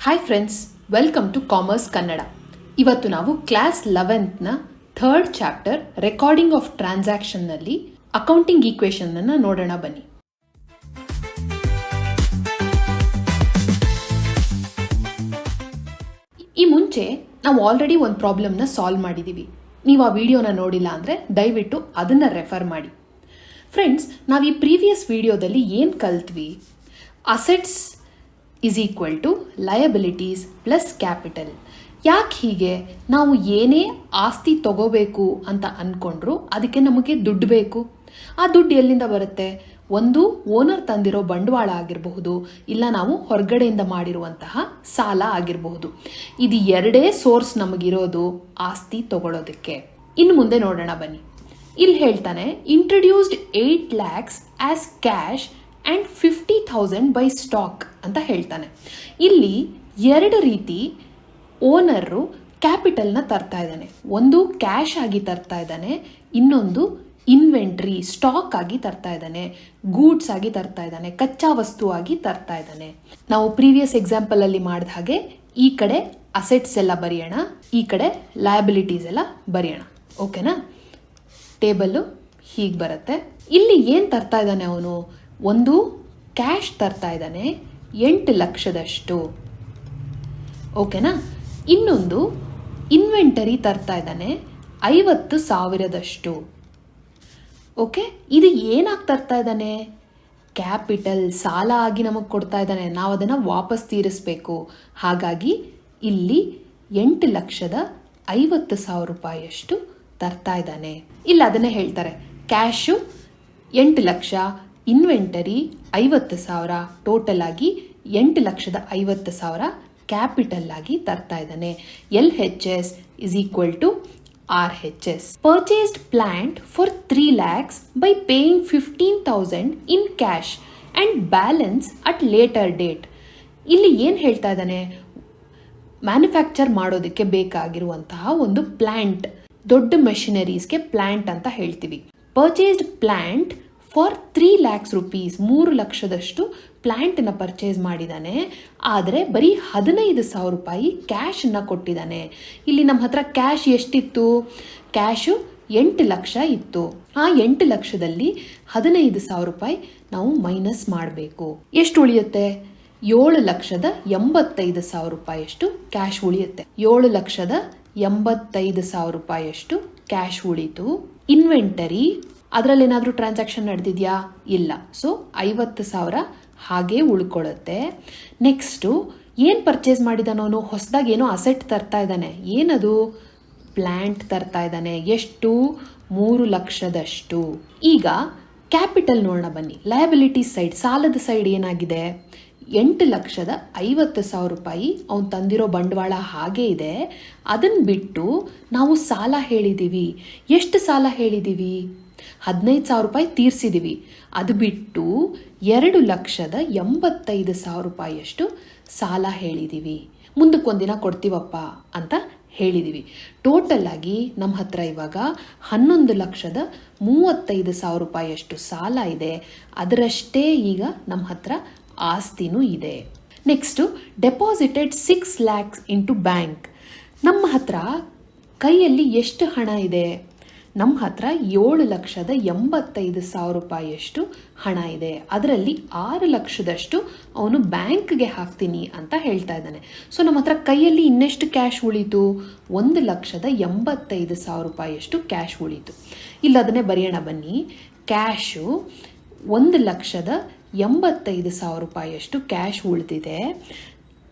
Hi friends, welcome to commerce Kannada. ಇವತ್ತು ನಾವು class 11ನ ಥರ್ಡ್ ಚಾಪ್ಟರ್ ರೆಕಾರ್ಡಿಂಗ್ ಆಫ್ ಟ್ರಾನ್ಸಾಕ್ಷನ್ನಲ್ಲಿ ಅಕೌಂಟಿಂಗ್ ಈಕ್ವೇಷನ್ ಅನ್ನು ನೋಡೋಣ ಬನ್ನಿ. ಈ ಮುಂಚೆ ನಾವು ಆಲ್ರೆಡಿ ಒಂದು ಪ್ರಾಬ್ಲಮ್ನ ಸಾಲ್ವ್ ಮಾಡಿದ್ದೀವಿ. ನೀವು ಆ ವಿಡಿಯೋನ ನೋಡಿಲ್ಲ ಅಂದರೆ ದಯವಿಟ್ಟು ಅದನ್ನು ರೆಫರ್ ಮಾಡಿ. ಫ್ರೆಂಡ್ಸ್, ನಾವು ಈ ಪ್ರೀವಿಯಸ್ ವಿಡಿಯೋದಲ್ಲಿ ಏನು ಕಲ್ತ್ವಿ? Assets is equal to liabilities plus capital. ಯಾಕೆ ಹೀಗೆ? ನಾವು ಏನೇ ಆಸ್ತಿ ತಗೋಬೇಕು ಅಂತ ಅಂದ್ಕೊಂಡ್ರು ಅದಕ್ಕೆ ನಮಗೆ ದುಡ್ಡು ಬೇಕು. ಆ ದುಡ್ಡು ಎಲ್ಲಿಂದ ಬರುತ್ತೆ? ಒಂದು ಓನರ್ ತಂದಿರೋ ಬಂಡವಾಳ ಆಗಿರಬಹುದು, ಇಲ್ಲ ನಾವು ಹೊರಗಡೆಯಿಂದ ಮಾಡಿರುವಂತಹ ಸಾಲ ಆಗಿರಬಹುದು. ಇದು ಎರಡೇ ಸೋರ್ಸ್ ನಮಗಿರೋದು ಆಸ್ತಿ ತಗೊಳ್ಳೋದಕ್ಕೆ. ಇನ್ನು ಮುಂದೆ ನೋಡೋಣ ಬನ್ನಿ. ಇಲ್ಲಿ ಹೇಳ್ತಾನೆ, introduced 8 lakhs as cash and 50,000 by stock ಅಂತ ಹೇಳ್ತಾನೆ. ಇಲ್ಲಿ ಎರಡು ರೀತಿ ಓನರು ಕ್ಯಾಪಿಟಲ್ನ ತರ್ತಾ ಇದ್ದಾನೆ. ಒಂದು ಕ್ಯಾಶ್ ಆಗಿ ತರ್ತಾ ಇದ್ದಾನೆ, ಇನ್ನೊಂದು ಇನ್ವೆಂಟ್ರಿ ಸ್ಟಾಕ್ ಆಗಿ ತರ್ತಾ ಇದ್ದಾನೆ, ಗೂಡ್ಸ್ ಆಗಿ ತರ್ತಾ ಇದ್ದಾನೆ, ಕಚ್ಚಾ ವಸ್ತು ಆಗಿ ತರ್ತಾ ಇದ್ದಾನೆ. ನಾವು ಪ್ರೀವಿಯಸ್ ಎಕ್ಸಾಂಪಲ್ ಅಲ್ಲಿ ಮಾಡಿದ ಹಾಗೆ ಈ ಕಡೆ ಅಸೆಟ್ಸ್ ಎಲ್ಲ ಬರೆಯೋಣ, ಈ ಕಡೆ ಲಯಬಿಲಿಟೀಸ್ ಎಲ್ಲ ಬರೆಯೋಣ. ಓಕೆನಾ? ಟೇಬಲ್ಲು ಹೀಗೆ ಬರುತ್ತೆ. ಇಲ್ಲಿ ಏನು ತರ್ತಾ ಇದ್ದಾನೆ ಅವನು? ಒಂದು ಕ್ಯಾಶ್ ತರ್ತಾ ಇದ್ದಾನೆ 8 ಲಕ್ಷದಷ್ಟು. ಓಕೆನಾ? ಇನ್ನೊಂದು ಇನ್ವೆಂಟರಿ ತರ್ತಾ ಇದ್ದಾನೆ 50,000ದಷ್ಟು. ಓಕೆ, ಇದು ಏನಾಗಿ ತರ್ತಾ ಇದ್ದಾನೆ? ಕ್ಯಾಪಿಟಲ್, ಸಾಲ ಆಗಿ ನಮಗೆ ಕೊಡ್ತಾ ಇದ್ದಾನೆ, ನಾವು ಅದನ್ನು ವಾಪಸ್ ತೀರಿಸಬೇಕು. ಹಾಗಾಗಿ ಇಲ್ಲಿ 8,50,000 ರೂಪಾಯಿಯಷ್ಟು ತರ್ತಾ ಇದ್ದಾನೆ. ಇಲ್ಲ ಅದನ್ನೇ ಹೇಳ್ತಾರೆ, ಕ್ಯಾಶು 8 ಲಕ್ಷ, ಇನ್ವೆಂಟರಿ 50,000, ಟೋಟಲ್ ಆಗಿ 8,50,000 ಕ್ಯಾಪಿಟಲ್ ಆಗಿ ತರ್ತಾ ಇದ್ದಾನೆ. LHS is equal to RHS. Purchased plant for 3 lakhs by paying 15,000 in cash and balance at later date. ಇಲ್ಲಿ ಏನು ಹೇಳ್ತಾ ಇದ್ದಾನೆ? ಮ್ಯಾನುಫ್ಯಾಕ್ಚರ್ ಮಾಡೋದಕ್ಕೆ ಬೇಕಾಗಿರುವಂತಹ ಒಂದು ಪ್ಲಾಂಟ್, ದೊಡ್ಡ ಮೆಷಿನರೀಸ್ಗೆ ಪ್ಲಾಂಟ್ ಅಂತ ಹೇಳ್ತೀವಿ. Purchased plant for 3 lakhs rupees, 3 ಲಕ್ಷದಷ್ಟು ಪ್ಲಾಂಟನ್ನು ಪರ್ಚೇಸ್ ಮಾಡಿದ್ದಾನೆ. ಆದರೆ ಬರೀ 15,000 ರೂಪಾಯಿ ಕ್ಯಾಶನ್ನು ಕೊಟ್ಟಿದ್ದಾನೆ. ಇಲ್ಲಿ ನಮ್ಮ ಹತ್ರ ಕ್ಯಾಶ್ ಎಷ್ಟಿತ್ತು? ಕ್ಯಾಶು 8 ಲಕ್ಷ ಇತ್ತು. ಆ 8 ಲಕ್ಷದಲ್ಲಿ 15,000 ರೂಪಾಯಿ ನಾವು ಮೈನಸ್ ಮಾಡಬೇಕು. ಎಷ್ಟು ಉಳಿಯುತ್ತೆ? 7,85,000 ರೂಪಾಯಿಯಷ್ಟು ಕ್ಯಾಶ್ ಉಳಿಯುತ್ತೆ. 7,85,000 ರೂಪಾಯಿಯಷ್ಟು ಕ್ಯಾಶ್ ಉಳಿತು. ಇನ್ವೆಂಟರಿ, ಅದರಲ್ಲಿ ಏನಾದರೂ ಟ್ರಾನ್ಸಾಕ್ಷನ್ ನಡೆದಿದೆಯಾ? ಇಲ್ಲ. ಸೊ 50,000 ಹಾಗೇ ಉಳ್ಕೊಳ್ಳುತ್ತೆ. ನೆಕ್ಸ್ಟು ಏನು ಪರ್ಚೇಸ್ ಮಾಡಿದಾನವನು? ಹೊಸದಾಗಿ ಏನೋ ಅಸೆಟ್ ತರ್ತಾ ಇದ್ದಾನೆ. ಏನದು? ಪ್ಲ್ಯಾಂಟ್ ತರ್ತಾ ಇದ್ದಾನೆ. ಎಷ್ಟು? 3 ಲಕ್ಷದಷ್ಟು. ಈಗ ಕ್ಯಾಪಿಟಲ್ ನೋಡೋಣ ಬನ್ನಿ. ಲಯಬಿಲಿಟೀಸ್ ಸೈಡ್, ಸಾಲದ ಸೈಡ್ ಏನಾಗಿದೆ? 8,50,000 ರೂಪಾಯಿ ಅವನು ತಂದಿರೋ ಬಂಡವಾಳ ಹಾಗೇ ಇದೆ. ಅದನ್ನು ಬಿಟ್ಟು ನಾವು ಸಾಲ ಹೇಳಿದ್ದೀವಿ. ಎಷ್ಟು ಸಾಲ ಹೇಳಿದ್ದೀವಿ? 15,000 ರೂಪಾಯಿ ತೀರಿಸಿದ್ದೀವಿ. ಅದು ಬಿಟ್ಟು 2,85,000 ರೂಪಾಯಿಯಷ್ಟು ಸಾಲ ಹೇಳಿದ್ದೀವಿ. ಮುಂದಕ್ಕೊಂದಿನ ಕೊಡ್ತೀವಪ್ಪ ಅಂತ ಹೇಳಿದ್ದೀವಿ. ಟೋಟಲ್ ಆಗಿ ನಮ್ಮ ಹತ್ರ ಇವಾಗ 11,35,000 ರೂಪಾಯಿಯಷ್ಟು ಸಾಲ ಇದೆ. ಅದರಷ್ಟೇ ಈಗ ನಮ್ಮ ಹತ್ರ ಆಸ್ತಿನೂ ಇದೆ. Next deposited 6 lakhs into bank. ನಮ್ಮ ಹತ್ರ ಕೈಯಲ್ಲಿ ಎಷ್ಟು ಹಣ ಇದೆ? ನಮ್ಮ ಹತ್ರ 7,85,000 ರೂಪಾಯಿಯಷ್ಟು ಹಣ ಇದೆ. ಅದರಲ್ಲಿ 6 ಲಕ್ಷದಷ್ಟು ಅವನು ಬ್ಯಾಂಕ್ಗೆ ಹಾಕ್ತೀನಿ ಅಂತ ಹೇಳ್ತಾ ಇದ್ದಾನೆ. ಸೊ ನಮ್ಮ ಹತ್ರ ಕೈಯಲ್ಲಿ ಇನ್ನೆಷ್ಟು ಕ್ಯಾಶ್ ಉಳಿತು? 1,85,000 ರೂಪಾಯಿಯಷ್ಟು ಕ್ಯಾಶ್ ಉಳಿತು. ಇಲ್ಲ ಅದನ್ನೇ ಬರೆಯೋಣ ಬನ್ನಿ. ಕ್ಯಾಶು 1,85,000 ರೂಪಾಯಿಯಷ್ಟು ಕ್ಯಾಶ್ ಉಳಿದಿದೆ.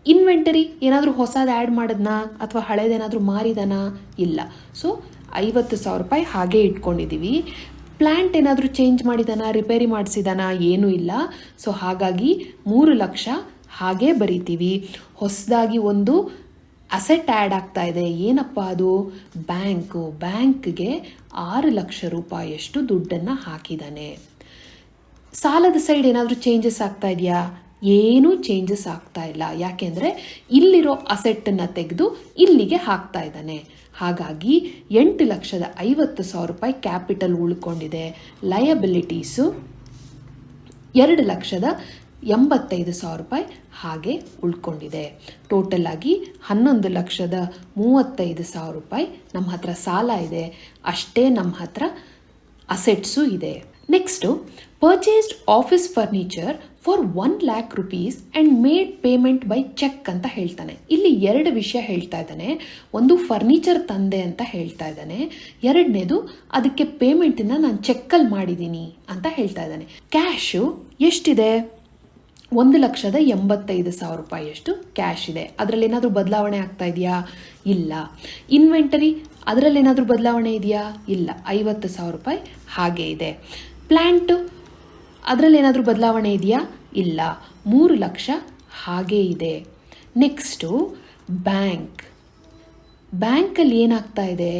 ಇನ್ವೆಂಟರಿ ಏನಾದರೂ ಹೊಸದು ಆ್ಯಡ್ ಮಾಡಿದ್ನಾ ಅಥವಾ ಹಳೇದೇನಾದರೂ ಮಾರಿದನಾ? ಇಲ್ಲ. ಸೊ 50,000 ರೂಪಾಯಿ ಹಾಗೇ ಇಟ್ಕೊಂಡಿದ್ದೀವಿ. ಪ್ಲ್ಯಾಂಟ್ ಏನಾದರೂ ಚೇಂಜ್ ಮಾಡಿದಾನ, ರಿಪೇರಿ ಮಾಡಿಸಿದಾನ? ಏನೂ ಇಲ್ಲ. ಸೊ ಹಾಗಾಗಿ 3 ಲಕ್ಷ ಹಾಗೇ ಬರಿತೀವಿ. ಹೊಸದಾಗಿ ಒಂದು ಅಸೆಟ್ ಆ್ಯಡ್ ಆಗ್ತಾ ಇದೆ. ಏನಪ್ಪ ಅದು? ಬ್ಯಾಂಕ್ಗೆ 6 ಲಕ್ಷ ರೂಪಾಯಿಯಷ್ಟು ದುಡ್ಡನ್ನು ಹಾಕಿದ್ದಾನೆ. ಸಾಲದ ಸೈಡ್ ಏನಾದರೂ ಚೇಂಜಸ್ ಆಗ್ತಾ ಇದೆಯಾ? ಏನೂ ಚೇಂಜಸ್ ಆಗ್ತಾ ಇಲ್ಲ. ಯಾಕೆಂದರೆ ಇಲ್ಲಿರೋ ಅಸೆಟ್ಟನ್ನು ತೆಗೆದು ಇಲ್ಲಿಗೆ ಹಾಕ್ತಾ ಇದ್ದಾನೆ. ಹಾಗಾಗಿ 8,50,000 ರೂಪಾಯಿ ಕ್ಯಾಪಿಟಲ್ ಉಳ್ಕೊಂಡಿದೆ. ಲಯಬಿಲಿಟೀಸು 2,00,000 85,000 ಹಾಗೆ ಉಳ್ಕೊಂಡಿದೆ. ಟೋಟಲ್ ಆಗಿ 11,35,000 ನಮ್ಮ ಹತ್ರ ಸಾಲ ಇದೆ, ಅಷ್ಟೇ ನಮ್ಮ ಹತ್ರ ಅಸೆಟ್ಸು ಇದೆ. Next purchased office furniture for 1,00,000 rupees and made payment by cheque ಅಂತ ಹೇಳ್ತಾನೆ. ಇಲ್ಲಿ 2 ವಿಷಯ ಹೇಳ್ತಾ ಇದ್ದಾನೆ. ಒಂದು ಫರ್ನಿಚರ್ ತಂದೆ ಅಂತ ಹೇಳ್ತಾ ಇದ್ದಾನೆ, ಎರಡನೇದು ಅದಕ್ಕೆ ಪೇಮೆಂಟನ್ನು ನಾನು ಚೆಕ್ಕಲ್ಲಿ ಮಾಡಿದ್ದೀನಿ ಅಂತ ಹೇಳ್ತಾ ಇದ್ದಾನೆ. ಕ್ಯಾಶು ಎಷ್ಟಿದೆ? 1,85,000 ಅಷ್ಟು ಕ್ಯಾಶ್ ಇದೆ. ಅದರಲ್ಲಿ ಏನಾದರೂ ಬದಲಾವಣೆ ಆಗ್ತಾ ಇದೆಯಾ? ಇಲ್ಲ. ಇನ್ವೆಂಟರಿ ಅದರಲ್ಲಿ ಏನಾದರೂ ಬದಲಾವಣೆ ಇದೆಯಾ? ಇಲ್ಲ. 50,000 ಹಾಗೆ ಇದೆ. ಪ್ಲ್ಯಾಂಟು ಅದರಲ್ಲಿ ಏನಾದರೂ ಬದಲಾವಣೆ ಇದೆಯಾ? ಇಲ್ಲ. 3,00,000 ಹಾಗೇ ಇದೆ. ನೆಕ್ಸ್ಟು ಬ್ಯಾಂಕಲ್ಲಿ ಏನಾಗ್ತಾ ಇದೆ?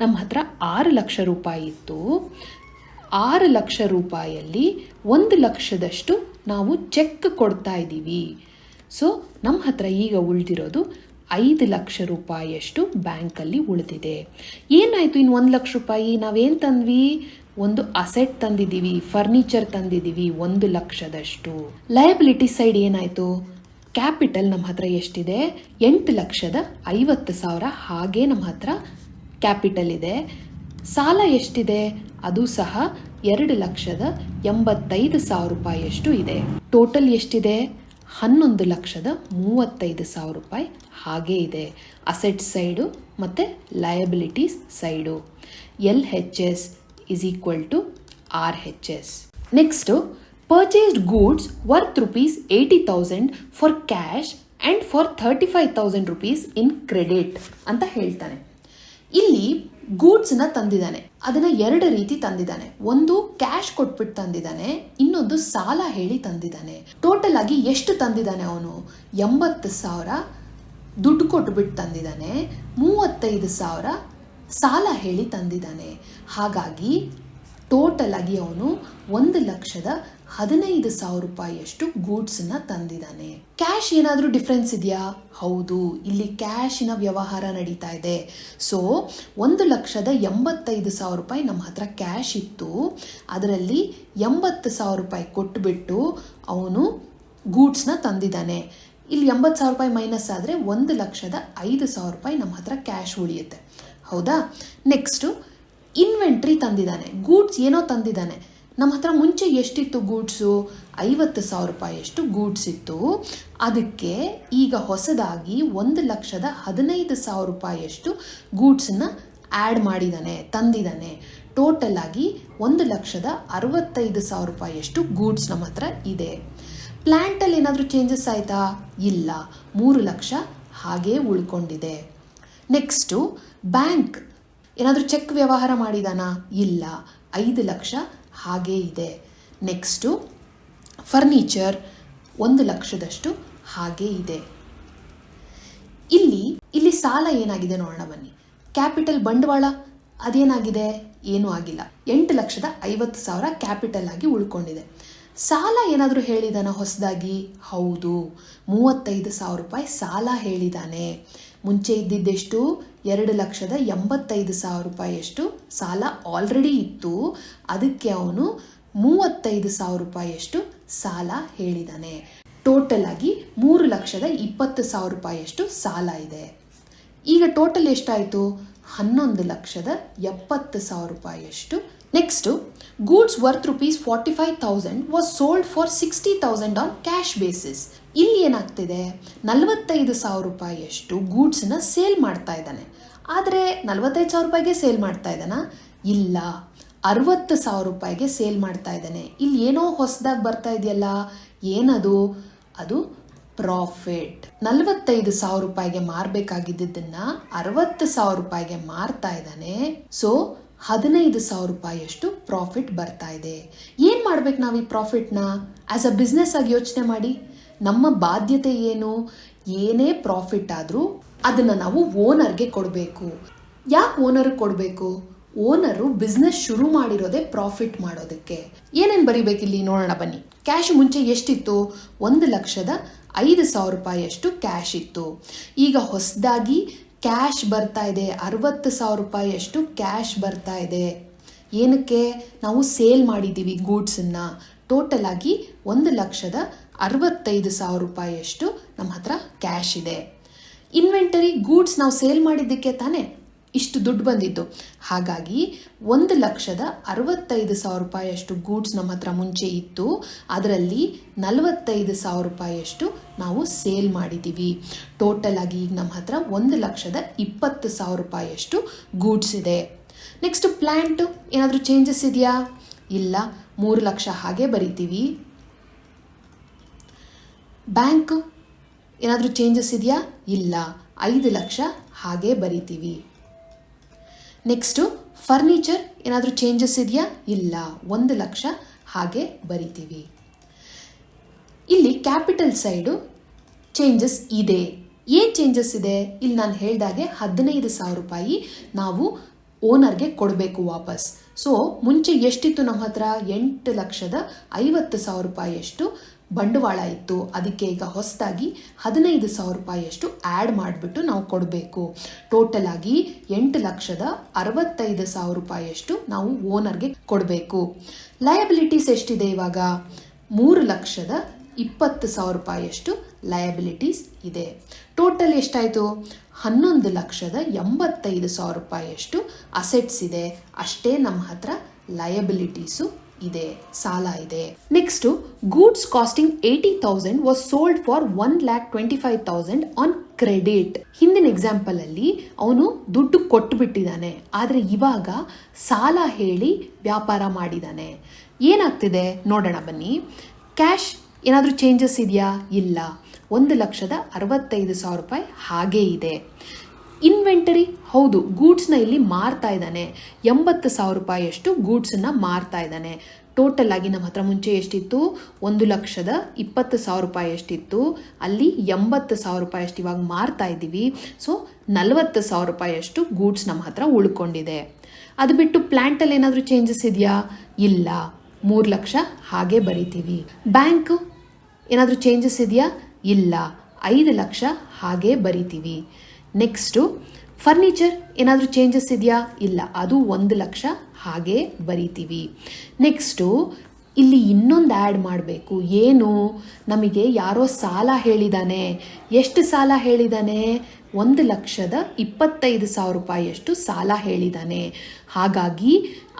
ನಮ್ಮ ಹತ್ರ 6,00,000 ರೂಪಾಯಿ ಇತ್ತು. 6,00,000 ರೂಪಾಯಲ್ಲಿ 1,00,000ದಷ್ಟು ನಾವು ಚೆಕ್ ಕೊಡ್ತಾ ಇದ್ದೀವಿ. ಸೊ ನಮ್ಮ ಹತ್ರ ಈಗ ಉಳಿದಿರೋದು 5,00,000 ರೂಪಾಯಿಯಷ್ಟು ಬ್ಯಾಂಕಲ್ಲಿ ಉಳಿದಿದೆ. ಏನಾಯಿತು ಇನ್ನು 1,00,000 ರೂಪಾಯಿ? ನಾವೇನು ತಂದ್ವಿ? ಒಂದು ಅಸೆಟ್ ತಂದಿದ್ದೀವಿ, ಫರ್ನಿಚರ್ ತಂದಿದ್ದೀವಿ 1,00,000ದಷ್ಟು. ಲಯಬಿಲಿಟಿ ಸೈಡ್ ಏನಾಯಿತು? ಕ್ಯಾಪಿಟಲ್ ನಮ್ಮ ಹತ್ರ ಎಷ್ಟಿದೆ? 8,50,000 ಹಾಗೆ ನಮ್ಮ ಹತ್ರ ಕ್ಯಾಪಿಟಲ್ ಇದೆ. ಸಾಲ ಎಷ್ಟಿದೆ? ಅದು ಸಹ 2,85,000 ರೂಪಾಯಿಯಷ್ಟು ಇದೆ. ಟೋಟಲ್ ಎಷ್ಟಿದೆ? 11,35,000 ಹಾಗೇ ಇದೆ. ಅಸೆಟ್ ಸೈಡು ಮತ್ತು liabilities side. LHS is equal to RHS. Next, purchased goods worth rupees 80,000 for cash and for 35,000 rupees in credit ಅಂತ ಹೇಳ್ತಾನೆ. ಇಲ್ಲಿ ಗೂಡ್ಸ್ನ ತಂದಿದ್ದಾನೆ. ಅದನ್ನು 2 ರೀತಿ ತಂದಿದ್ದಾನೆ. ಒಂದು ಕ್ಯಾಶ್ ಕೊಟ್ಬಿಟ್ಟು ತಂದಿದ್ದಾನೆ, ಇನ್ನೊಂದು ಸಾಲ ಹೇಳಿ ತಂದಿದ್ದಾನೆ. ಟೋಟಲ್ ಆಗಿ ಎಷ್ಟು ತಂದಿದ್ದಾನೆ ಅವನು? 80,000 ದುಡ್ಡು ಕೊಟ್ಬಿಟ್ಟು ತಂದಿದ್ದಾನೆ, 35,000 ಸಾಲ ಹೇಳಿ ತಂದಿದ್ದಾನೆ. ಹಾಗಾಗಿ ಟೋಟಲ್ ಆಗಿ ಅವನು 1,15,000 ರೂಪಾಯಿಯಷ್ಟು ಗೂಡ್ಸನ್ನ ತಂದಿದ್ದಾನೆ. ಕ್ಯಾಶ್ ಏನಾದರೂ ಡಿಫ್ರೆನ್ಸ್ ಇದೆಯಾ? ಹೌದು, ಇಲ್ಲಿ ಕ್ಯಾಶಿನ ವ್ಯವಹಾರ ನಡೀತಾ ಇದೆ. ಸೊ 1,85,000 ರೂಪಾಯಿ ನಮ್ಮ ಹತ್ರ ಕ್ಯಾಶ್ ಇತ್ತು. ಅದರಲ್ಲಿ 80,000 ರೂಪಾಯಿ ಕೊಟ್ಟುಬಿಟ್ಟು ಅವನು ಗೂಡ್ಸ್ನ ತಂದಿದ್ದಾನೆ. ಇಲ್ಲಿ 80,000 ರೂಪಾಯಿ ಮೈನಸ್ ಆದರೆ 1,05,000 ರೂಪಾಯಿ ನಮ್ಮ ಹತ್ರ ಕ್ಯಾಶ್ ಉಳಿಯುತ್ತೆ. ಹೌದಾ? Next inventory ತಂದಿದ್ದಾನೆ. ಗೂಡ್ಸ್ ಏನೋ ತಂದಿದ್ದಾನೆ. ನಮ್ಮ ಹತ್ರ ಮುಂಚೆ ಎಷ್ಟಿತ್ತು ಗೂಡ್ಸು? 50,000 ರೂಪಾಯಿಯಷ್ಟು ಗೂಡ್ಸ್ ಇತ್ತು. ಅದಕ್ಕೆ ಈಗ ಹೊಸದಾಗಿ 1,15,000 ರೂಪಾಯಿಯಷ್ಟು ಗೂಡ್ಸನ್ನು ಆ್ಯಡ್ ಮಾಡಿದ್ದಾನೆ, ತಂದಿದ್ದಾನೆ. ಟೋಟಲ್ ಆಗಿ 1,65,000 ರೂಪಾಯಿಯಷ್ಟು ಗೂಡ್ಸ್ ನಮ್ಮ ಹತ್ರ ಇದೆ. ಪ್ಲ್ಯಾಂಟಲ್ಲಿ ಏನಾದರೂ ಚೇಂಜಸ್ ಆಯಿತಾ? ಇಲ್ಲ. 3,00,000 ಹಾಗೇ ಉಳ್ಕೊಂಡಿದೆ. ನೆಕ್ಸ್ಟು ಬ್ಯಾಂಕ್ ಏನಾದರೂ ಚೆಕ್ ವ್ಯವಹಾರ ಮಾಡಿದಾನಾ? ಇಲ್ಲ. 5,00,000 ಹಾಗೇ ಇದೆ. ನೆಕ್ಸ್ಟು ಫರ್ನಿಚರ್ 1,00,000ದಷ್ಟು ಹಾಗೇ ಇದೆ. ಇಲ್ಲಿ ಸಾಲ ಏನಾಗಿದೆ ನೋಡೋಣ ಬನ್ನಿ. ಕ್ಯಾಪಿಟಲ್ ಬಂಡವಾಳ ಅದೇನಾಗಿದೆ? ಏನೂ ಆಗಿಲ್ಲ. 8,50,000 ಕ್ಯಾಪಿಟಲ್ ಆಗಿ ಉಳ್ಕೊಂಡಿದೆ. ಸಾಲ ಏನಾದರೂ ಹೇಳಿದಾನ ಹೊಸದಾಗಿ? ಹೌದು, 35,000 ರೂಪಾಯಿ ಸಾಲ ಹೇಳಿದ್ದಾನೆ. ಮುಂಚೆ ಇದ್ದಿದ್ದೆಷ್ಟು? 2,85,000 ರೂಪಾಯಿಯಷ್ಟು ಸಾಲ ಆಲ್ರೆಡಿ ಇತ್ತು. ಅದಕ್ಕೆ ಅವನು 35,000 ರೂಪಾಯಿಯಷ್ಟು ಸಾಲ ಹೇಳಿದ್ದಾನೆ. ಟೋಟಲ್ ಆಗಿ 3,20,000 ರೂಪಾಯಿಯಷ್ಟು ಸಾಲ ಇದೆ. ಈಗ ಟೋಟಲ್ ಎಷ್ಟಾಯಿತು? 11,70,000 ರೂಪಾಯಿಯಷ್ಟು. Next goods worth rupees 45,000 was sold for 60,000 on cash basis. ಇಲ್ಲಿ ಏನಾಗ್ತಿದೆ? 45,000 ರೂಪಾಯಿಯಷ್ಟು ಗೂಡ್ಸನ್ನ ಸೇಲ್ ಮಾಡ್ತಾ ಇದ್ದಾನೆ. ಆದರೆ 45,000 ರೂಪಾಯಿಗೆ ಸೇಲ್ ಮಾಡ್ತಾ ಇದ್ದಾನಾ? ಇಲ್ಲ, 60,000 ರೂಪಾಯಿಗೆ ಸೇಲ್ ಮಾಡ್ತಾ ಇದ್ದಾನೆ. ಇಲ್ಲಿ ಏನೋ ಹೊಸದಾಗಿ ಬರ್ತಾ ಇದೆಯಲ್ಲ, ಏನದು? ಅದು ಪ್ರಾಫಿಟ್. 45,000 ರೂಪಾಯಿಗೆ ಮಾರಬೇಕಾಗಿದ್ದನ್ನು 60,000 ರೂಪಾಯಿಗೆ ಮಾರ್ತಾ ಇದ್ದಾನೆ. ಸೊ 15,000 ರೂಪಾಯಿಯಷ್ಟು ಪ್ರಾಫಿಟ್ ಬರ್ತಾ ಇದೆ. ಏನು ಮಾಡ್ಬೇಕು ನಾವು ಈ ಪ್ರಾಫಿಟ್ನ? ಆ್ಯಸ್ ಅ ಬಿಸ್ನೆಸ್ ಆಗಿ ಯೋಚನೆ ಮಾಡಿ. ನಮ್ಮ ಬಾಧ್ಯತೆ ಏನು? ಏನೇ ಪ್ರಾಫಿಟ್ ಆದರೂ ಅದನ್ನು ನಾವು ಓನರ್ಗೆ ಕೊಡಬೇಕು. ಯಾಕೆ ಓನರ್ಗೆ ಕೊಡಬೇಕು? ಓನರು ಬಿಸ್ನೆಸ್ ಶುರು ಮಾಡಿರೋದೇ ಪ್ರಾಫಿಟ್ ಮಾಡೋದಕ್ಕೆ. ಏನೇನು ಬರಿಬೇಕಿಲ್ಲಿ ನೋಡೋಣ ಬನ್ನಿ. ಕ್ಯಾಶ್ ಮುಂಚೆ ಎಷ್ಟಿತ್ತು? 1,05,000 ರೂಪಾಯಿಯಷ್ಟು ಕ್ಯಾಶ್ ಇತ್ತು. ಈಗ ಹೊಸದಾಗಿ ಕ್ಯಾಶ್ ಬರ್ತಾ ಇದೆ, 60,000 ರೂಪಾಯಿಯಷ್ಟು ಕ್ಯಾಶ್ ಬರ್ತಾ ಇದೆ. ಏನಕ್ಕೆ? ನಾವು ಸೇಲ್ ಮಾಡಿದ್ದೀವಿ ಗೂಡ್ಸನ್ನು. ಟೋಟಲ್ ಆಗಿ 1,65,000 ರೂಪಾಯಿಯಷ್ಟು ನಮ್ಮ ಹತ್ರ ಕ್ಯಾಶ್ ಇದೆ. ಇನ್ವೆಂಟರಿ ಗೂಡ್ಸ್ ನಾವು ಸೇಲ್ ಮಾಡಿದ್ದಕ್ಕೆ ತಾನೇ ಇಷ್ಟು ದುಡ್ಡು ಬಂದಿದ್ದು. ಹಾಗಾಗಿ 1,65,000 ರೂಪಾಯಿಯಷ್ಟು ಗೂಡ್ಸ್ ನಮ್ಮ ಹತ್ರ ಮುಂಚೆ ಇತ್ತು. ಅದರಲ್ಲಿ 45,000 ರೂಪಾಯಿಯಷ್ಟು ನಾವು ಸೇಲ್ ಮಾಡಿದ್ದೀವಿ. ಟೋಟಲ್ ಆಗಿ ಈಗ ನಮ್ಮ ಹತ್ರ 1,20,000 ರೂಪಾಯಿಯಷ್ಟು ಗೂಡ್ಸ್ ಇದೆ. ನೆಕ್ಸ್ಟ್ ಪ್ಲ್ಯಾಂಟು ಏನಾದರೂ ಚೇಂಜಸ್ ಇದೆಯಾ? ಇಲ್ಲ, 3 ಲಕ್ಷ ಹಾಗೆ ಬರಿತೀವಿ. ಬ್ಯಾಂಕು ಏನಾದರೂ ಚೇಂಜಸ್ ಇದೆಯಾ? ಇಲ್ಲ, 5 ಲಕ್ಷ ಹಾಗೆ ಬರಿತೀವಿ. ನೆಕ್ಸ್ಟು ಫರ್ನಿಚರ್ ಏನಾದರೂ ಚೇಂಜಸ್ ಇದೆಯಾ? ಇಲ್ಲ, 1 ಲಕ್ಷ ಹಾಗೆ ಬರಿತೀವಿ. ಇಲ್ಲಿ ಕ್ಯಾಪಿಟಲ್ ಸೈಡು ಚೇಂಜಸ್ ಇದೆ. ಏನು ಚೇಂಜಸ್ ಇದೆ? ಇಲ್ಲಿ ನಾನು ಹೇಳಿದಾಗೆ 15,000 ರೂಪಾಯಿ ನಾವು ಓನರ್ಗೆ ಕೊಡಬೇಕು ವಾಪಸ್. ಸೊ ಮುಂಚೆ ಎಷ್ಟಿತ್ತು ನಮ್ಮ ಹತ್ರ? 8,50,000 ರೂಪಾಯಿಯಷ್ಟು ಬಂಡವಾಳ ಇತ್ತು. ಅದಕ್ಕೆ ಈಗ ಹೊಸದಾಗಿ 15,000 ರೂಪಾಯಿಯಷ್ಟು ಆ್ಯಡ್ ಮಾಡಿಬಿಟ್ಟು ನಾವು ಕೊಡಬೇಕು. ಟೋಟಲ್ ಆಗಿ 8,65,000 ರೂಪಾಯಿಯಷ್ಟು ನಾವು ಓನರ್ಗೆ ಕೊಡಬೇಕು. ಲಯಬಿಲಿಟೀಸ್ ಎಷ್ಟಿದೆ ಇವಾಗ? 3,20,000 ರೂಪಾಯಿಯಷ್ಟು ಲಯಬಿಲಿಟೀಸ್ ಇದೆ. ಟೋಟಲ್ ಎಷ್ಟಾಯಿತು? 11,85,000 ರೂಪಾಯಿಯಷ್ಟು ಅಸೆಟ್ಸ್ ಇದೆ. ಅಷ್ಟೇ ನಮ್ಮ ಹತ್ರ ಲಯಬಿಲಿಟೀಸು ಇದೆ, ಸಾಲ ಇದೆ. Next goods costing 80,000 was sold for 1,25,000 on credit. ಹಿಂದಿನ ಎಕ್ಸಾಂಪಲ್ ಅಲ್ಲಿ ಅವನು ದುಡ್ಡು ಕೊಟ್ಟುಬಿಟ್ಟಿದ್ದಾನೆ, ಆದರೆ ಇವಾಗ ಸಾಲ ಹೇಳಿ ವ್ಯಾಪಾರ ಮಾಡಿದ್ದಾನೆ. ಏನಾಗ್ತಿದೆ ನೋಡೋಣ ಬನ್ನಿ. ಕ್ಯಾಶ್ ಏನಾದರೂ ಚೇಂಜಸ್ ಇದೆಯಾ? ಇಲ್ಲ, 1,65,000 ರೂಪಾಯಿ ಹಾಗೇ ಇದೆ. ಇನ್ವೆಂಟರಿ ಹೌದು, ಗೂಡ್ಸ್ನ ಇಲ್ಲಿ ಮಾರ್ತಾ ಇದ್ದಾನೆ. 80,000 ರೂಪಾಯಿಯಷ್ಟು ಗೂಡ್ಸನ್ನು ಮಾರ್ತಾ ಇದ್ದಾನೆ. ಟೋಟಲ್ ಆಗಿ ನಮ್ಮ ಹತ್ರ ಮುಂಚೆ ಎಷ್ಟಿತ್ತು? 1,20,000 ರೂಪಾಯಿ ಎಷ್ಟಿತ್ತು, ಅಲ್ಲಿ 80,000 ರೂಪಾಯಿಯಷ್ಟು ಇವಾಗ ಮಾರ್ತಾ ಇದ್ದೀವಿ. ಸೊ 40,000 ರೂಪಾಯಿಯಷ್ಟು ಗೂಡ್ಸ್ ನಮ್ಮ ಹತ್ರ ಉಳ್ಕೊಂಡಿದೆ. ಅದು ಬಿಟ್ಟು ಪ್ಲ್ಯಾಂಟಲ್ಲಿ ಏನಾದರೂ ಚೇಂಜಸ್ ಇದೆಯಾ? ಇಲ್ಲ, 3 ಲಕ್ಷ ಹಾಗೆ ಬರಿತೀವಿ. ಬ್ಯಾಂಕು ಏನಾದರೂ ಚೇಂಜಸ್ ಇದೆಯಾ? ಇಲ್ಲ, 5 ಲಕ್ಷ ಹಾಗೆ ಬರಿತೀವಿ. ನೆಕ್ಸ್ಟು ಫರ್ನಿಚರ್ ಏನಾದರೂ ಚೇಂಜಸ್ ಇದೆಯಾ? ಇಲ್ಲ, ಅದು 1 ಲಕ್ಷ ಹಾಗೆ ಬರಿತೀವಿ. ನೆಕ್ಸ್ಟು ಇಲ್ಲಿ ಇನ್ನೊಂದು ಆ್ಯಡ್ ಮಾಡಬೇಕು. ಏನು? ನಮಗೆ ಯಾರೋ ಸಾಲ ಹೇಳಿದ್ದಾನೆ. ಎಷ್ಟು ಸಾಲ ಹೇಳಿದ್ದಾನೆ? 1,25,000 ರೂಪಾಯಿಯಷ್ಟು ಸಾಲ ಹೇಳಿದ್ದಾನೆ. ಹಾಗಾಗಿ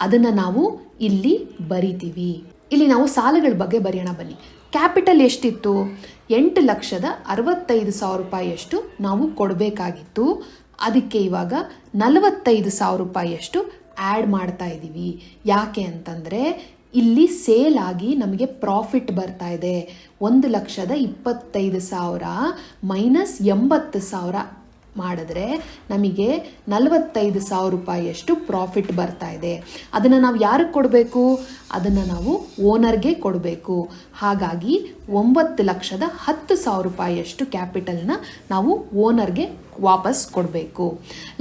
ಅದನ್ನು ನಾವು ಇಲ್ಲಿ ಬರಿತೀವಿ. ಇಲ್ಲಿ ನಾವು ಸಾಲಗಳ ಬಗ್ಗೆ ಬರೆಯೋಣ ಬನ್ನಿ. ಕ್ಯಾಪಿಟಲ್ ಎಷ್ಟಿತ್ತು? 8,65,000 ರೂಪಾಯಿಯಷ್ಟು ನಾವು ಕೊಡಬೇಕಾಗಿತ್ತು. ಅದಕ್ಕೆ ಇವಾಗ 45,000 ರೂಪಾಯಿಯಷ್ಟು ಆ್ಯಡ್ ಮಾಡ್ತಾ ಇದ್ದೀವಿ. ಯಾಕೆ ಅಂತಂದರೆ ಇಲ್ಲಿ ಸೇಲ್ ಆಗಿ ನಮಗೆ ಪ್ರಾಫಿಟ್ ಬರ್ತಾ ಇದೆ. 1,25,000 ಮೈನಸ್ 80,000 ಮಾಡಿದ್ರೆ ನಮಗೆ 45,000 ರೂಪಾಯಿಯಷ್ಟು ಪ್ರಾಫಿಟ್ ಬರ್ತಾ ಇದೆ. ಅದನ್ನು ನಾವು ಯಾರಿಗೆ ಕೊಡಬೇಕು? ಅದನ್ನು ನಾವು ಓನರ್ಗೆ ಕೊಡಬೇಕು. ಹಾಗಾಗಿ 9,10,000 ರೂಪಾಯಿಯಷ್ಟು ಕ್ಯಾಪಿಟಲ್ನ ನಾವು ಓನರ್ಗೆ ವಾಪಸ್ ಕೊಡಬೇಕು.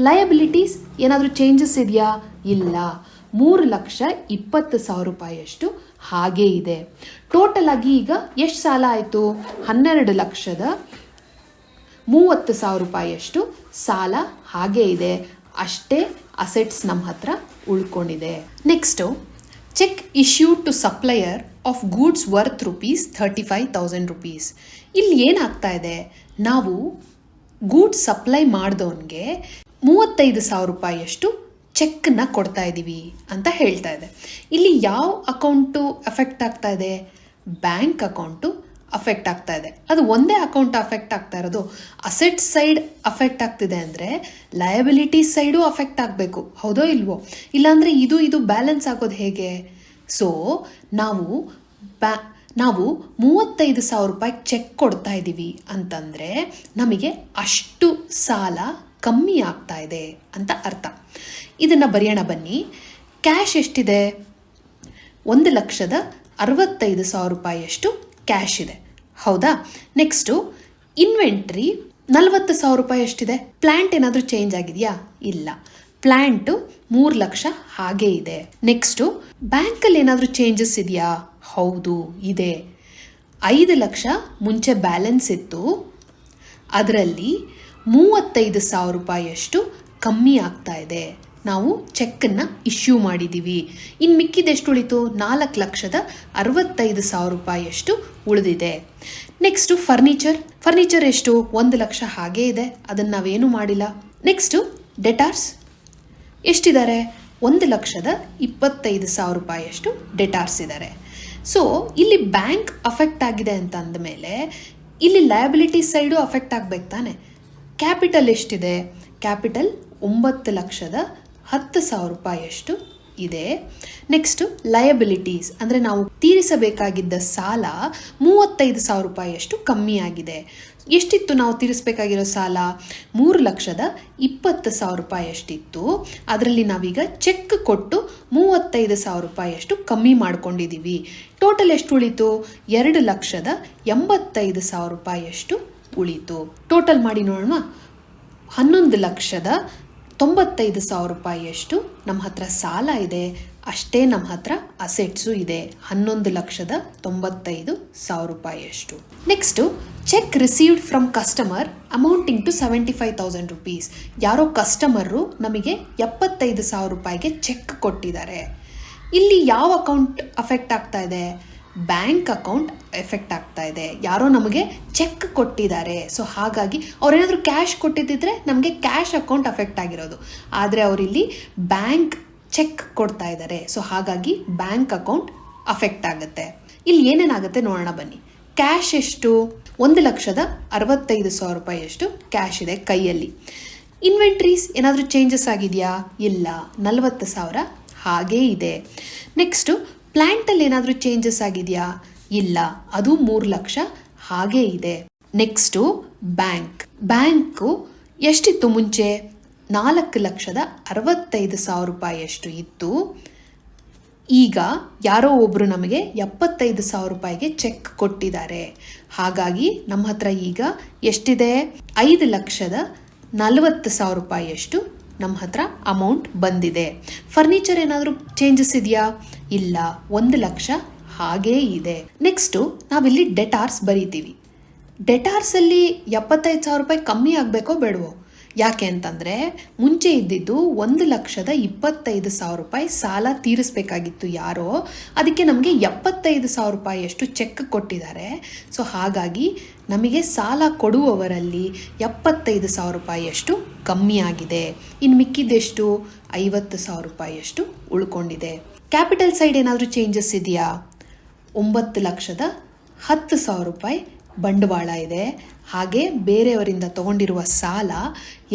ಲಯಬಿಲಿಟೀಸ್ ಏನಾದರೂ ಚೇಂಜಸ್ ಇದೆಯಾ? ಇಲ್ಲ, 3,20,000 ರೂಪಾಯಿಯಷ್ಟು ಹಾಗೇ ಇದೆ. ಟೋಟಲ್ ಆಗಿ ಈಗ ಎಷ್ಟು ಸಾಲ ಆಯಿತು? 12,30,000 ರೂಪಾಯಿಯಷ್ಟು ಸಾಲ ಹಾಗೇ ಇದೆ. ಅಷ್ಟೇ ಅಸೆಟ್ಸ್ ನಮ್ಮ ಹತ್ರ ಉಳ್ಕೊಂಡಿದೆ. Next cheque issue to supplier of goods worth ₹35,000 rupees. ಇಲ್ಲಿ ಏನಾಗ್ತಾ ಇದೆ? ನಾವು ಗೂಡ್ಸ್ ಸಪ್ಲೈ ಮಾಡಿದವನಿಗೆ 35,000 ರೂಪಾಯಿಯಷ್ಟು ಚೆಕ್ನ ಕೊಡ್ತಾ ಇದ್ದೀವಿ ಅಂತ ಹೇಳ್ತಾ ಇದೆ. ಇಲ್ಲಿ ಯಾವ ಅಕೌಂಟು ಅಫೆಕ್ಟ್ ಆಗ್ತಾ ಇದೆ? ಬ್ಯಾಂಕ್ ಅಕೌಂಟು ಅಫೆಕ್ಟ್ ಆಗ್ತಾ ಇದೆ. ಅದು ಒಂದೇ ಅಕೌಂಟ್ ಅಫೆಕ್ಟ್ ಆಗ್ತಾ ಇರೋದು. ಅಸೆಟ್ ಸೈಡ್ ಅಫೆಕ್ಟ್ ಆಗ್ತಿದೆ ಅಂದರೆ ಲಯಬಿಲಿಟೀಸ್ ಸೈಡು ಅಫೆಕ್ಟ್ ಆಗಬೇಕು, ಹೌದೋ ಇಲ್ವೋ? ಇಲ್ಲಾಂದರೆ ಇದು ಬ್ಯಾಲೆನ್ಸ್ ಆಗೋದು ಹೇಗೆ? ಸೊ ನಾವು 35,000 ರೂಪಾಯಿ ಚೆಕ್ ಕೊಡ್ತಾ ಇದ್ದೀವಿ ಅಂತಂದರೆ ನಮಗೆ ಅಷ್ಟು ಸಾಲ ಕಮ್ಮಿ ಆಗ್ತಾ ಇದೆ ಅಂತ ಅರ್ಥ. ಇದನ್ನು ಬರೆಯೋಣ ಬನ್ನಿ. ಕ್ಯಾಶ್ ಎಷ್ಟಿದೆ? 1,65,000 ರೂಪಾಯಿಯಷ್ಟು ಕ್ಯಾಶ್ ಇದೆ, ಹೌದಾ? ನೆಕ್ಸ್ಟು ಇನ್ವೆಂಟ್ರಿ 40,000 ರೂಪಾಯಿ ಎಷ್ಟಿದೆ. ಪ್ಲ್ಯಾಂಟ್ ಏನಾದರೂ ಚೇಂಜ್ ಆಗಿದೆಯಾ? ಇಲ್ಲ, ಪ್ಲ್ಯಾಂಟು 3 ಲಕ್ಷ ಹಾಗೇ ಇದೆ. ನೆಕ್ಸ್ಟು ಬ್ಯಾಂಕಲ್ಲಿ ಏನಾದರೂ ಚೇಂಜಸ್ ಇದೆಯಾ? ಹೌದು ಇದೆ. 5 ಲಕ್ಷ ಮುಂಚೆ ಬ್ಯಾಲೆನ್ಸ್ ಇತ್ತು, ಅದರಲ್ಲಿ 35,000 ರೂಪಾಯಿಯಷ್ಟು ಕಮ್ಮಿ ಆಗ್ತಾ ಇದೆ. ನಾವು ಚೆಕ್ಕನ್ನು ಇಶ್ಯೂ ಮಾಡಿದ್ದೀವಿ. ಇನ್ನು ಮಿಕ್ಕಿದೆಷ್ಟು ಉಳಿತು? 4,65,000 ರೂಪಾಯಿಯಷ್ಟು ಉಳಿದಿದೆ. ನೆಕ್ಸ್ಟು ಫರ್ನಿಚರ್ ಎಷ್ಟು? 1 ಲಕ್ಷ ಹಾಗೇ ಇದೆ, ಅದನ್ನು ನಾವೇನು ಮಾಡಿಲ್ಲ. ನೆಕ್ಸ್ಟು ಡೆಟಾರ್ಸ್ ಎಷ್ಟಿದ್ದಾರೆ? 1,25,000 ರೂಪಾಯಿಯಷ್ಟು ಡೆಟಾರ್ಸ್ ಇದ್ದಾರೆ. ಸೊ ಇಲ್ಲಿ ಬ್ಯಾಂಕ್ ಅಫೆಕ್ಟ್ ಆಗಿದೆ ಅಂತ ಅಂದಮೇಲೆ ಇಲ್ಲಿ ಲಯಬಿಲಿಟಿ ಸೈಡು ಅಫೆಕ್ಟ್ ಆಗಬೇಕು ತಾನೆ. ಕ್ಯಾಪಿಟಲ್ ಎಷ್ಟಿದೆ? ಕ್ಯಾಪಿಟಲ್ 9,10,000 ರೂಪಾಯಿಯಷ್ಟು ಇದೆ. ನೆಕ್ಸ್ಟು ಲಯಬಿಲಿಟೀಸ್ ಅಂದರೆ ನಾವು ತೀರಿಸಬೇಕಾಗಿದ್ದ ಸಾಲ 35,000 ರೂಪಾಯಿಯಷ್ಟು ಕಮ್ಮಿ ಆಗಿದೆ. ಎಷ್ಟಿತ್ತು ನಾವು ತೀರಿಸಬೇಕಾಗಿರೋ ಸಾಲ? 3,20,000 ರೂಪಾಯಿಯಷ್ಟಿತ್ತು. ಅದರಲ್ಲಿ ನಾವೀಗ ಚೆಕ್ ಕೊಟ್ಟು 35,000 ರೂಪಾಯಿಯಷ್ಟು ಕಮ್ಮಿ ಮಾಡ್ಕೊಂಡಿದ್ದೀವಿ. ಟೋಟಲ್ ಎಷ್ಟು ಉಳಿತು? 2,85,000 ರೂಪಾಯಿಯಷ್ಟು ಉಳಿತು. ಟೋಟಲ್ ಮಾಡಿ ನೋಡೋಣ. 11,95,000 ರೂಪಾಯಿಯಷ್ಟು ನಮ್ಮ ಹತ್ರ ಸಾಲ ಇದೆ, ಅಷ್ಟೇ ನಮ್ಮ ಹತ್ರ ಅಸೆಟ್ಸು ಇದೆ, 11,95,000 ರೂಪಾಯಿಯಷ್ಟು. Next cheque received from customer amounting to 75,000 rupees. ಯಾರೋ ಕಸ್ಟಮರು ನಮಗೆ 75,000 ರೂಪಾಯಿಗೆ ಚೆಕ್ ಕೊಟ್ಟಿದ್ದಾರೆ. ಇಲ್ಲಿ ಯಾವ ಅಕೌಂಟ್ ಅಫೆಕ್ಟ್ ಆಗ್ತಾ ಇದೆ? ಬ್ಯಾಂಕ್ ಅಕೌಂಟ್ ಎಫೆಕ್ಟ್ ಆಗ್ತಾ ಇದೆ. ಯಾರೋ ನಮಗೆ ಚೆಕ್ ಕೊಟ್ಟಿದ್ದಾರೆ. ಸೊ ಹಾಗಾಗಿ ಅವ್ರೇನಾದರೂ ಕ್ಯಾಶ್ ಕೊಟ್ಟಿದ್ದಿದ್ರೆ ನಮಗೆ ಕ್ಯಾಶ್ ಅಕೌಂಟ್ ಅಫೆಕ್ಟ್ ಆಗಿರೋದು. ಆದರೆ ಅವರಿಲ್ಲಿ ಬ್ಯಾಂಕ್ ಚೆಕ್ ಕೊಡ್ತಾ ಇದ್ದಾರೆ. ಸೊ ಹಾಗಾಗಿ ಬ್ಯಾಂಕ್ ಅಕೌಂಟ್ ಅಫೆಕ್ಟ್ ಆಗುತ್ತೆ. ಇಲ್ಲಿ ಏನೇನಾಗುತ್ತೆ ನೋಡೋಣ ಬನ್ನಿ. ಕ್ಯಾಶ್ ಎಷ್ಟು? 1,65,000 ರೂಪಾಯಿಯಷ್ಟು ಕ್ಯಾಶ್ ಇದೆ ಕೈಯಲ್ಲಿ. ಇನ್ವೆಂಟ್ರೀಸ್ ಏನಾದರೂ ಚೇಂಜಸ್ ಆಗಿದೆಯಾ? ಇಲ್ಲ, 40,000 ಹಾಗೇ ಇದೆ. ನೆಕ್ಸ್ಟು ಪ್ಲ್ಯಾಂಟಲ್ಲಿ ಏನಾದರೂ ಚೇಂಜಸ್ ಆಗಿದೆಯಾ? ಇಲ್ಲ, ಅದು 3 ಲಕ್ಷ ಹಾಗೇ ಇದೆ. ನೆಕ್ಸ್ಟು ಬ್ಯಾಂಕು ಎಷ್ಟಿತ್ತು ಮುಂಚೆ? 4,65,000 ರೂಪಾಯಿಯಷ್ಟು ಇತ್ತು. ಈಗ ಯಾರೋ ಒಬ್ಬರು ನಮಗೆ 75,000 ರೂಪಾಯಿಗೆ ಚೆಕ್ ಕೊಟ್ಟಿದ್ದಾರೆ. ಹಾಗಾಗಿ ನಮ್ಮ ಹತ್ರ ಈಗ ಎಷ್ಟಿದೆ? 5,40,000 ರೂಪಾಯಿಯಷ್ಟು ನಮ್ಮ ಹತ್ರ ಅಮೌಂಟ್ ಬಂದಿದೆ. ಫರ್ನಿಚರ್ ಏನಾದರೂ ಚೇಂಜಸ್ ಇದೆಯಾ? ಇಲ್ಲ, 1 ಲಕ್ಷ ಹಾಗೇ ಇದೆ. ನೆಕ್ಸ್ಟು ನಾವಿಲ್ಲಿ ಡೆಟಾರ್ಸ್ ಬರೀತೀವಿ. ಡೆಟಾರ್ಸಲ್ಲಿ 75,000 ರೂಪಾಯಿ ಕಮ್ಮಿ ಆಗಬೇಕೋ ಬೇಡವೋ? ಯಾಕೆ ಅಂತಂದರೆ ಮುಂಚೆ ಇದ್ದಿದ್ದು 1,25,000 ರೂಪಾಯಿ ಸಾಲ ತೀರಿಸಬೇಕಾಗಿತ್ತು ಯಾರೋ, ಅದಕ್ಕೆ ನಮಗೆ 75,000 ರೂಪಾಯಿಯಷ್ಟು ಚೆಕ್ ಕೊಟ್ಟಿದ್ದಾರೆ. ಸೊ ಹಾಗಾಗಿ ನಮಗೆ ಸಾಲ ಕೊಡುವವರಲ್ಲಿ 75,000 ರೂಪಾಯಿಯಷ್ಟು ಕಮ್ಮಿ ಆಗಿದೆ. ಇನ್ನು ಮಿಕ್ಕಿದ್ದೆಷ್ಟು? 50,000 ರೂಪಾಯಿಯಷ್ಟು ಉಳ್ಕೊಂಡಿದೆ. ಕ್ಯಾಪಿಟಲ್ ಸೈಡ್ ಏನಾದರೂ ಚೇಂಜಸ್ ಇದೆಯಾ? 9,10,000 ರೂಪಾಯಿ ಬಂಡವಾಳ ಇದೆ. ಹಾಗೆ ಬೇರೆಯವರಿಂದ ತಗೊಂಡಿರುವ ಸಾಲ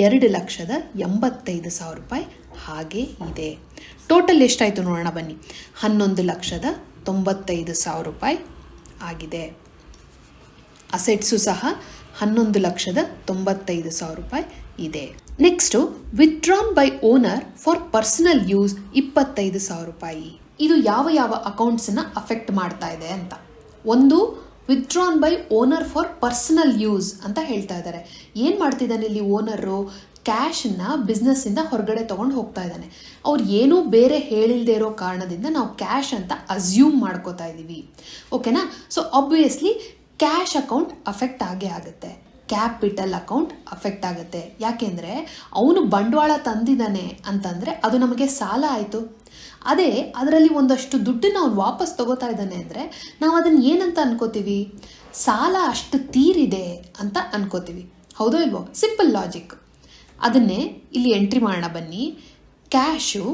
2,85,000 ರೂಪಾಯಿ ಹಾಗೆ ಇದೆ. ಟೋಟಲ್ ಎಷ್ಟಾಯಿತು ನೋಡೋಣ ಬನ್ನಿ. 11,95,000 ರೂಪಾಯಿ ಆಗಿದೆ. ಅಸೆಟ್ಸು ಸಹ 11,95,000 ರೂಪಾಯಿ ಇದೆ. Next withdrawn by owner for personal use 25,000 ರೂಪಾಯಿ. ಇದು ಯಾವ ಯಾವ ಅಕೌಂಟ್ಸನ್ನು ಅಫೆಕ್ಟ್ ಮಾಡ್ತಾ ಇದೆ ಅಂತ. ಒಂದು, withdrawn by owner for personal use ಅಂತ ಹೇಳ್ತಾ ಇದ್ದಾರೆ. ಏನು ಮಾಡ್ತಿದ್ದಾನೆ ಇಲ್ಲಿ ಓನರು? ಕ್ಯಾಶನ್ನು ಬಿಸ್ನೆಸ್ಸಿಂದ ಹೊರಗಡೆ ತೊಗೊಂಡು ಹೋಗ್ತಾ ಇದ್ದಾನೆ. ಅವ್ರು ಏನೂ ಬೇರೆ ಹೇಳಿಲ್ಲದೆ ಇರೋ ಕಾರಣದಿಂದ ನಾವು ಕ್ಯಾಶ್ ಅಂತ ಅಸ್ಯೂಮ್ ಮಾಡ್ಕೋತಾ ಇದ್ದೀವಿ. ಓಕೆನಾ? So obviously cash account affect ಆಗೇ ಆಗುತ್ತೆ. ಕ್ಯಾಪಿಟಲ್ ಅಕೌಂಟ್ ಅಫೆಕ್ಟ್ ಆಗುತ್ತೆ. ಯಾಕೆಂದರೆ ಅವನು ಬಂಡವಾಳ ತಂದಿದ್ದಾನೆ ಅಂತಂದರೆ ಅದು ನಮಗೆ ಸಾಲ ಆಯಿತು. ಅದೇ ಅದರಲ್ಲಿ ಒಂದಷ್ಟು ದುಡ್ಡನ್ನು ಅವ್ನು ವಾಪಸ್ ತಗೋತಾ ಇದ್ದಾನೆ ಅಂದರೆ ನಾವು ಅದನ್ನು ಏನಂತ ಅನ್ಕೋತೀವಿ? ಸಾಲ ಅಷ್ಟು ತೀರಿದೆ ಅಂತ ಅನ್ಕೋತೀವಿ. ಹೌದೋ ಇಲ್ವೋ? Simple logic. ಅದನ್ನೇ ಇಲ್ಲಿ ಎಂಟ್ರಿ ಮಾಡೋಣ ಬನ್ನಿ. ಕ್ಯಾಶು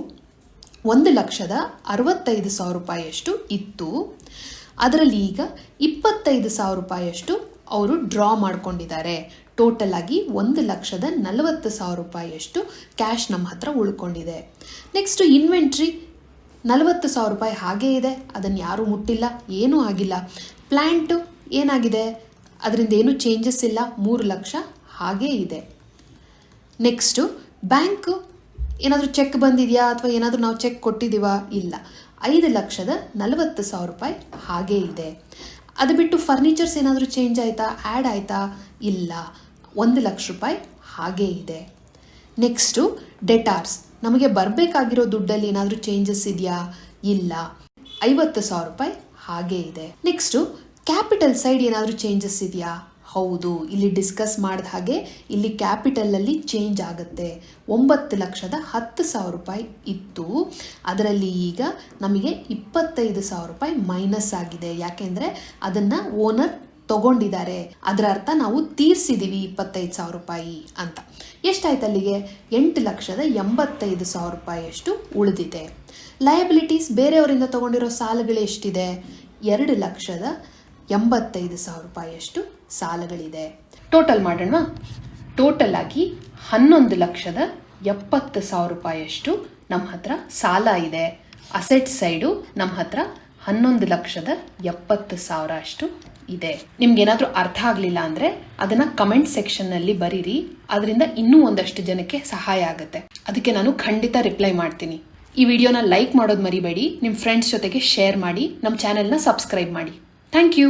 1,65,000 ರೂಪಾಯಿಯಷ್ಟು ಇತ್ತು. ಅದರಲ್ಲಿ ಈಗ 25,000 ರೂಪಾಯಿಯಷ್ಟು ಅವರು ಡ್ರಾ ಮಾಡ್ಕೊಂಡಿದ್ದಾರೆ. ಟೋಟಲ್ ಆಗಿ 1,40,000 ರೂಪಾಯಿಯಷ್ಟು ಕ್ಯಾಶ್ ನಮ್ಮ ಹತ್ರ ಉಳ್ಕೊಂಡಿದೆ. ನೆಕ್ಸ್ಟು ಇನ್ವೆಂಟ್ರಿ 40,000 ರೂಪಾಯಿ ಹಾಗೇ ಇದೆ, ಅದನ್ನು ಯಾರೂ ಮುಟ್ಟಿಲ್ಲ, ಏನೂ ಆಗಿಲ್ಲ. ಪ್ಲ್ಯಾಂಟು ಏನಾಗಿದೆ? ಅದರಿಂದ ಏನೂ ಚೇಂಜಸ್ ಇಲ್ಲ, 3 ಲಕ್ಷ ಹಾಗೇ ಇದೆ. ನೆಕ್ಸ್ಟು ಬ್ಯಾಂಕು ಏನಾದರೂ ಚೆಕ್ ಬಂದಿದೆಯಾ ಅಥವಾ ಏನಾದರೂ ನಾವು ಚೆಕ್ ಕೊಟ್ಟಿದ್ದೀವಾ? ಇಲ್ಲ, 5,40,000 ರೂಪಾಯಿ ಹಾಗೇ ಇದೆ. ಅದು ಬಿಟ್ಟು ಫರ್ನಿಚರ್ಸ್ ಏನಾದರೂ ಚೇಂಜ್ ಆಯಿತಾ? ಆ್ಯಡ್ ಆಯಿತಾ? ಇಲ್ಲ, 1 ಲಕ್ಷ ರೂಪಾಯಿ ಹಾಗೇ ಇದೆ. ನೆಕ್ಸ್ಟು ಡೆಟಾರ್ಸ್, ನಮಗೆ ಬರಬೇಕಾಗಿರೋ ದುಡ್ಡಲ್ಲಿ ಏನಾದರೂ ಚೇಂಜಸ್ ಇದೆಯಾ? ಇಲ್ಲ, 50,000 ರೂಪಾಯಿ ಹಾಗೇ ಇದೆ. ನೆಕ್ಸ್ಟು ಕ್ಯಾಪಿಟಲ್ ಸೈಡ್ ಏನಾದರೂ ಚೇಂಜಸ್ ಇದೆಯಾ? ಹೌದು, ಇಲ್ಲಿ ಡಿಸ್ಕಸ್ ಮಾಡಿದ ಹಾಗೆ ಇಲ್ಲಿ ಕ್ಯಾಪಿಟಲಲ್ಲಿ ಚೇಂಜ್ ಆಗುತ್ತೆ. 9,10,000 ರೂಪಾಯಿ ಇತ್ತು, ಅದರಲ್ಲಿ ಈಗ ನಮಗೆ 25,000 ರೂಪಾಯಿ ಮೈನಸ್ ಆಗಿದೆ. ಯಾಕೆಂದರೆ ಅದನ್ನು ಓನರ್ ತಗೊಂಡಿದ್ದಾರೆ, ಅದರ ಅರ್ಥ ನಾವು ತೀರಿಸಿದ್ದೀವಿ 25,000 ರೂಪಾಯಿ ಅಂತ. ಎಷ್ಟಾಯ್ತು ಅಲ್ಲಿಗೆ? 8,85,000 ರೂಪಾಯಿಯಷ್ಟು ಉಳಿದಿದೆ. ಲಯಬಿಲಿಟೀಸ್ ಬೇರೆಯವರಿಂದ ತಗೊಂಡಿರೋ ಸಾಲಗಳು ಎಷ್ಟಿದೆ? 2,85,000 ರೂಪಾಯಿಯಷ್ಟು ಸಾಲಗಳಿದೆ. ಟೋಟಲ್ ಮಾಡೋಣ. ಟೋಟಲ್ ಆಗಿ 11,70,000 ರೂಪಾಯಿಯಷ್ಟು ನಮ್ಮ ಹತ್ರ ಸಾಲ ಇದೆ. ಅಸೆಟ್ ಸೈಡು ನಮ್ಮ ಹತ್ರ 11,70,000 ಅಷ್ಟು ಇದೆ. ನಿಮ್ಗೇನಾದರೂ ಅರ್ಥ ಆಗಲಿಲ್ಲ ಅಂದರೆ ಅದನ್ನು ಕಮೆಂಟ್ ಸೆಕ್ಷನ್ನಲ್ಲಿ ಬರೀರಿ, ಅದರಿಂದ ಇನ್ನೂ ಒಂದಷ್ಟು ಜನಕ್ಕೆ ಸಹಾಯ ಆಗುತ್ತೆ. ಅದಕ್ಕೆ ನಾನು ಖಂಡಿತ ರಿಪ್ಲೈ ಮಾಡ್ತೀನಿ. ಈ ವಿಡಿಯೋನ ಲೈಕ್ ಮಾಡೋದು ಮರಿಬೇಡಿ, ನಿಮ್ಮ ಫ್ರೆಂಡ್ಸ್ ಜೊತೆಗೆ ಶೇರ್ ಮಾಡಿ, ನಮ್ಮ ಚಾನೆಲ್ನ ಸಬ್ಸ್ಕ್ರೈಬ್ ಮಾಡಿ. Thank you.